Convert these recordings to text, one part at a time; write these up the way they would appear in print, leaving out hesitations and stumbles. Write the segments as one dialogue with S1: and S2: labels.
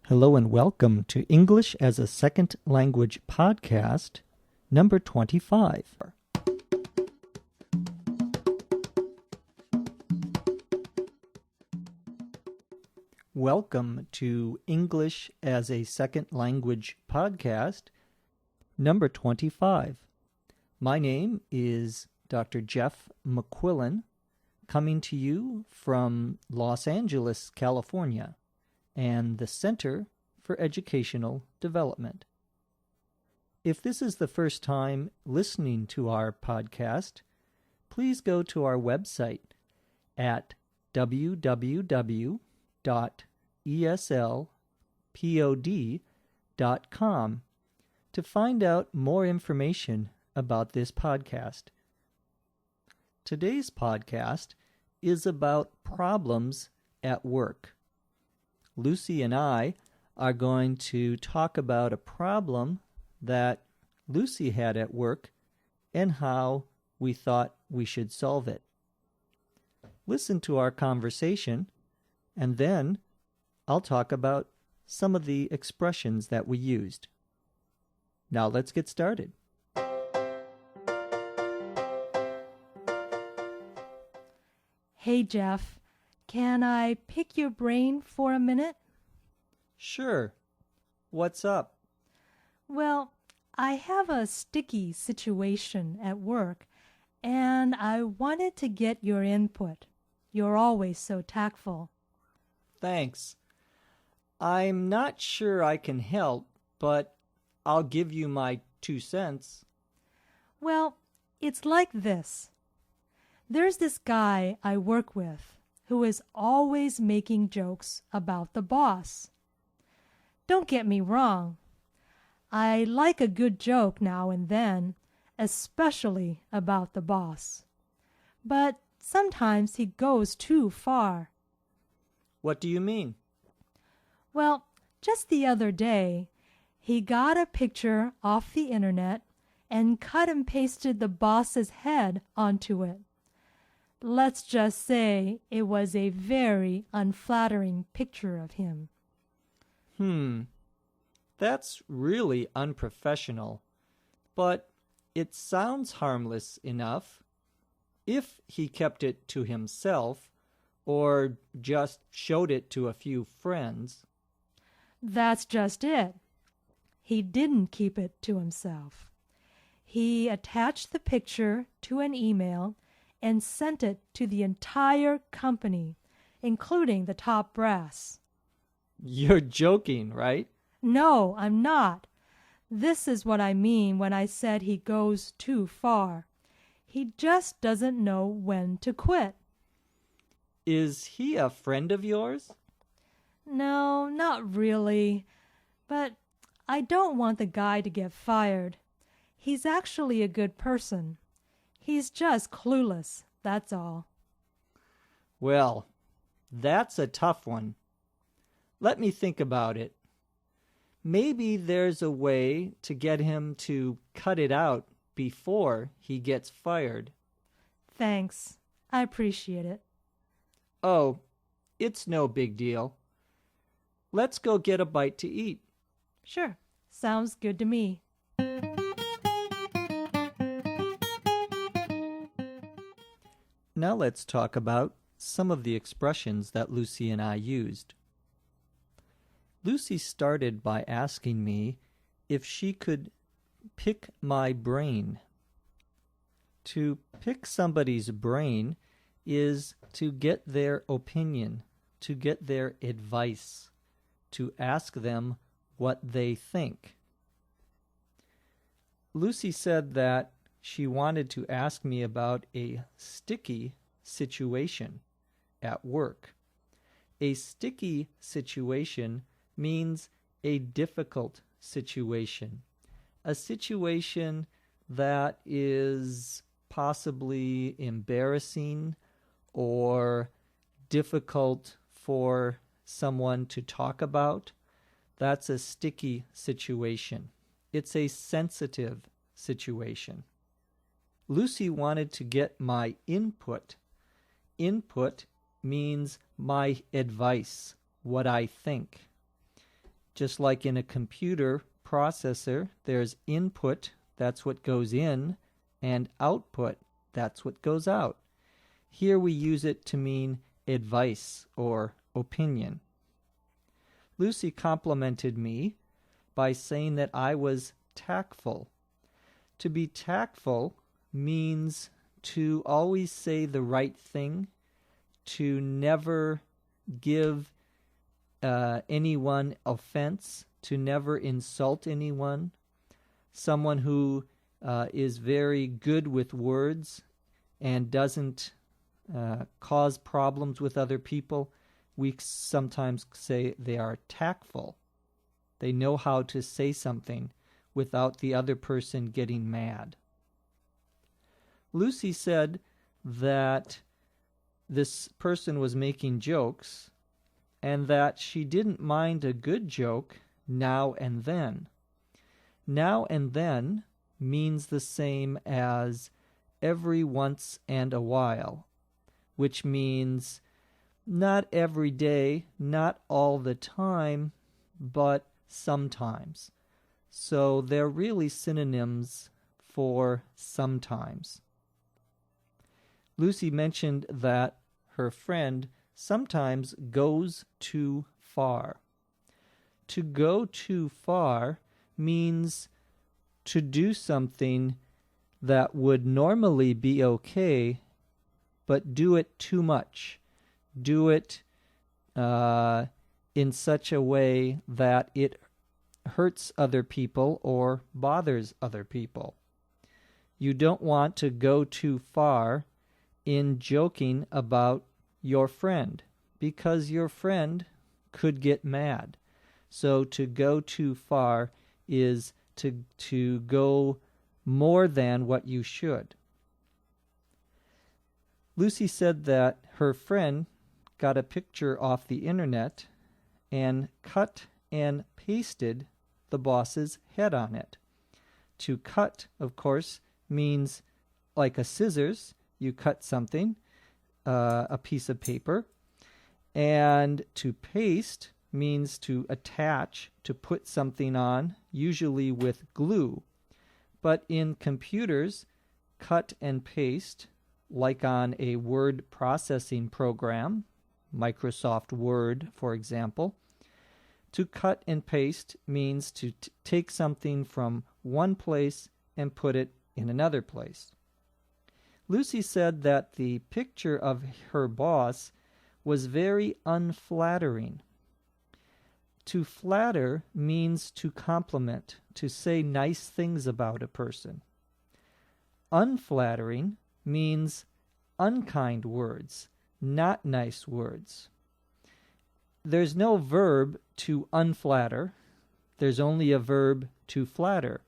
S1: Hello and welcome to English as a Second Language podcast, number 25. Welcome to English as a Second Language podcast, number 25. My name is Dr. Jeff McQuillan, coming to you from Los Angeles, California, and the Center for Educational Development. If this is the first time listening to our podcast, please go to our website at www.eslpod.com to find out more information about this podcast. Today's podcast is about problems at work. Lucy and I are going to talk about a problem that Lucy had at work and how we thought we should solve it. Listen to our conversation, and then I'll talk about some of the expressions that we used. Now let's get started.
S2: Hey, Jeff, can I pick your brain for a minute?
S1: Sure. What's up?
S2: Well, I have a sticky situation at work, and I wanted to get your input. You're always so tactful.
S1: Thanks. I'm not sure I can help, but I'll give you my 2 cents.
S2: Well, it's like this. There's this guy I work with who is always making jokes about the boss. Don't get me wrong. I like a good joke now and then, especially about the boss. But sometimes he goes too far.
S1: What do you mean?
S2: Well, just the other day, he got a picture off the internet and cut and pasted the boss's head onto it. Let's just say it was a very unflattering picture of him.
S1: That's really unprofessional, but it sounds harmless enough if he kept it to himself or just showed it to a few friends.
S2: That's just it. He didn't keep it to himself. He attached the picture to an email and sent it to the entire company, including the top brass.
S1: You're joking, right?
S2: No, I'm not. This is what I mean when I said he goes too far. He just doesn't know when to quit.
S1: Is he a friend of yours?
S2: No, not really. But I don't want the guy to get fired. He's actually a good person. He's just clueless, that's all.
S1: Well, that's a tough one. Let me think about it. Maybe there's a way to get him to cut it out before he gets fired.
S2: Thanks. I appreciate it.
S1: Oh, it's no big deal. Let's go get a bite to eat.
S2: Sure. Sounds good to me.
S1: Now let's talk about some of the expressions that Lucy and I used. Lucy started by asking me if she could pick my brain. To pick somebody's brain is to get their opinion, to get their advice, to ask them what they think. Lucy said that she wanted to ask me about a sticky situation at work. A sticky situation means a difficult situation, a situation that is possibly embarrassing or difficult for someone to talk about. That's a sticky situation. It's a sensitive situation. Lucy wanted to get my input. Input means my advice, what I think. Just like in a computer processor, there's input, that's what goes in, and output, that's what goes out. Here we use it to mean advice or opinion. Lucy complimented me by saying that I was tactful. To be tactful means to always say the right thing, to never give anyone offense, to never insult anyone. Someone who is very good with words and doesn't cause problems with other people, we sometimes say they are tactful. They know how to say something without the other person getting mad. Lucy said that this person was making jokes and that she didn't mind a good joke now and then. Now and then means the same as every once and a while, which means not every day, not all the time, but sometimes. So they're really synonyms for sometimes. Lucy mentioned that her friend sometimes goes too far. To go too far means to do something that would normally be okay, but do it too much. Do it in such a way that it hurts other people or bothers other people. You don't want to go too far in joking about your friend, because your friend could get mad. So to go too far is to go more than what you should. Lucy said that her friend got a picture off the internet and cut and pasted the boss's head on it. To cut, of course, means like a scissors. You cut something, a piece of paper, and to paste means to attach, to put something on, usually with glue. But in computers, cut and paste, like on a word processing program, Microsoft Word, for example, to cut and paste means to take something from one place and put it in another place. Lucy said that the picture of her boss was very unflattering. To flatter means to compliment, to say nice things about a person. Unflattering means unkind words, not nice words. There's no verb to unflatter. There's only a verb to flatter.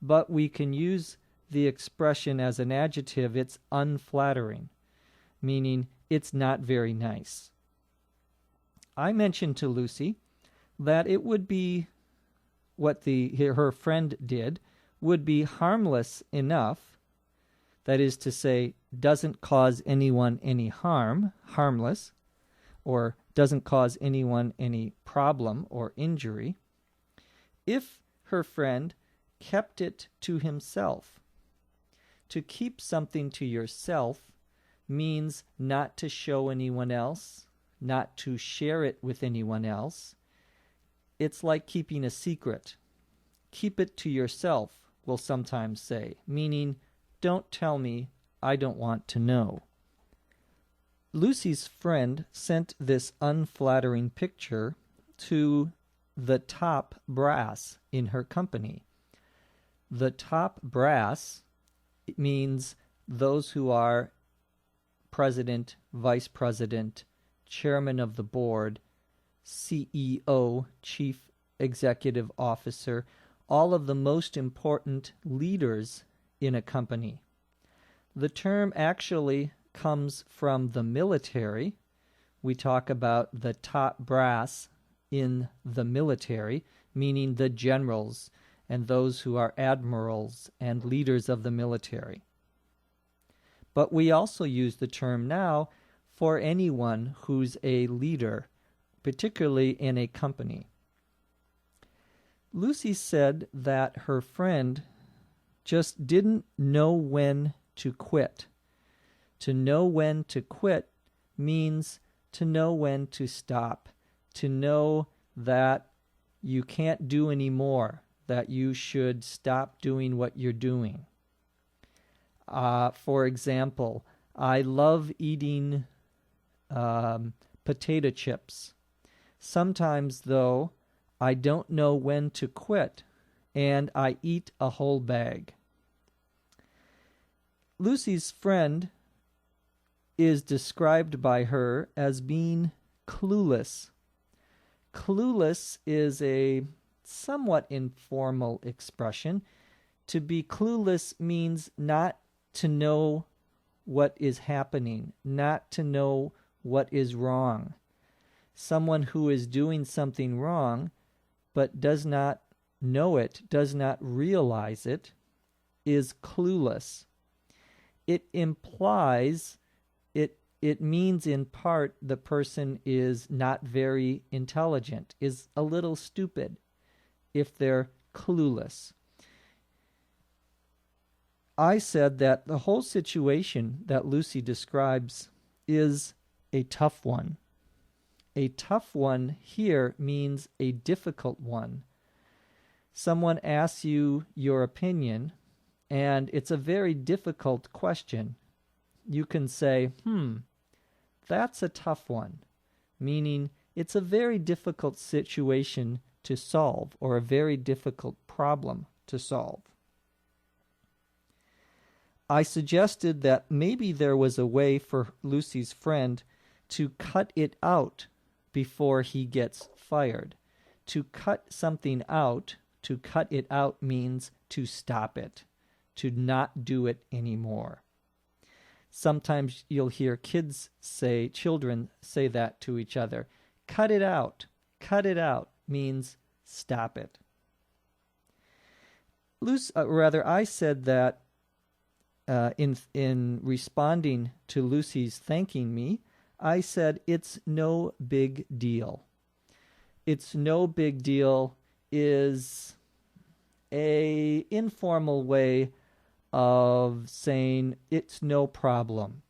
S1: But we can use the expression as an adjective. It's unflattering, meaning it's not very nice. I mentioned to Lucy that it would be what her friend did would be harmless enough, that is to say, doesn't cause anyone any harm, harmless, or doesn't cause anyone any problem or injury, if her friend kept it to himself. To keep something to yourself means not to show anyone else, not to share it with anyone else. It's like keeping a secret. Keep it to yourself, we'll sometimes say, meaning don't tell me, I don't want to know. Lucy's friend sent this unflattering picture to the top brass in her company. The top brass means those who are president, vice president, chairman of the board, CEO, chief executive officer, all of the most important leaders in a company. The term actually comes from the military. We talk about the top brass in the military, meaning the generals and those who are admirals and leaders of the military. But we also use the term now for anyone who's a leader, particularly in a company. Lucy said that her friend just didn't know when to quit. To know when to quit means to know when to stop, to know that you can't do any more, that you should stop doing what you're doing. For example, I love eating potato chips. Sometimes, though, I don't know when to quit, and I eat a whole bag. Lucy's friend is described by her as being clueless. Clueless is a somewhat informal expression. To be clueless means not to know what is happening, not to know what is wrong. Someone who is doing something wrong but does not know it, does not realize it, is clueless. It implies, it means in part the person is not very intelligent, is a little stupid if they're clueless. I said that the whole situation that Lucy describes is a tough one. A tough one here means a difficult one. Someone asks you your opinion, and it's a very difficult question. You can say, that's a tough one, meaning it's a very difficult situation to solve or a very difficult problem to solve. I suggested that maybe there was a way for Lucy's friend to cut it out before he gets fired. To cut something out, to cut it out means to stop it, to not do it anymore. Sometimes you'll hear children say that to each other. Cut it out. Cut it out means stop it. I said that in responding to Lucy's thanking me, I said it's no big deal. It's no big deal is a informal way of saying it's no problem.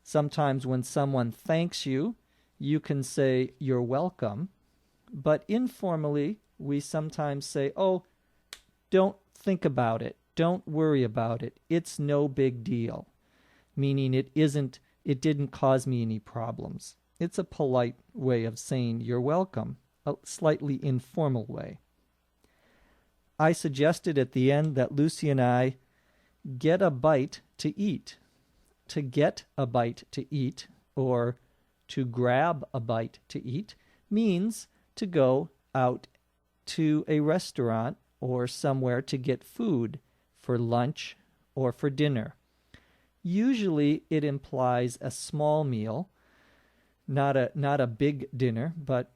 S1: Sometimes when someone thanks you, you can say you're welcome, but informally we sometimes say, oh, don't think about it. Don't worry about it. It's no big deal, meaning it didn't cause me any problems. It's a polite way of saying you're welcome, a slightly informal way. I suggested at the end that Lucy and I get a bite to eat. To get a bite to eat, or to grab a bite to eat, means to go out to a restaurant or somewhere to get food for lunch or for dinner. Usually it implies a small meal, not a big dinner, but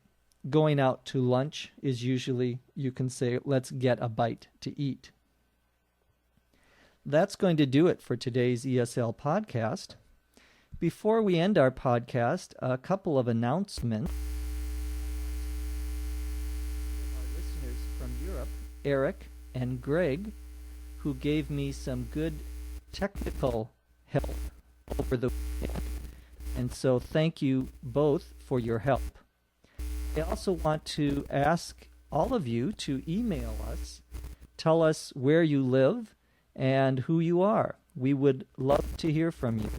S1: going out to lunch is usually, you can say, let's get a bite to eat. That's going to do it for today's ESL podcast. Before we end our podcast, a couple of announcements. Our listeners from Europe, Eric and Greg, who gave me some good technical help over the weekend. And so thank you both for your help. I also want to ask all of you to email us, tell us where you live and who you are. We would love to hear from you.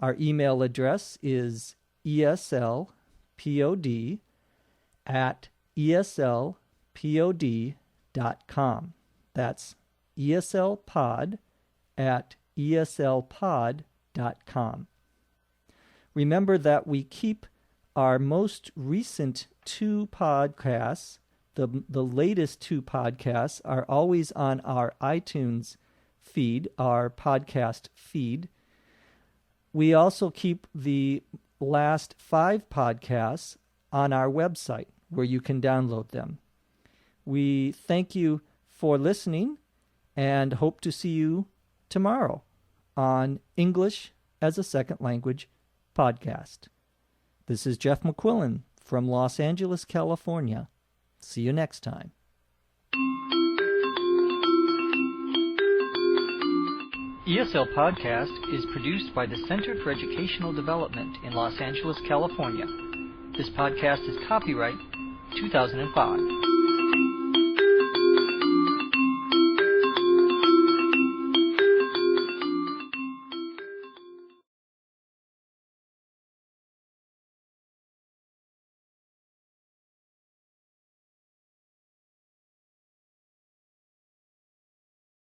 S1: Our email address is eslpod@eslpod.com. That's eslpod@eslpod.com. Remember that we keep our most recent 2 podcasts, the latest 2 podcasts, are always on our iTunes feed, our podcast feed. We also keep the last 5 podcasts on our website where you can download them. We thank you for listening and hope to see you tomorrow on English as a Second Language podcast. This is Jeff McQuillan from Los Angeles, California. See you next time. ESL Podcast is produced by the Center for Educational Development in Los Angeles, California. This podcast is copyright 2005.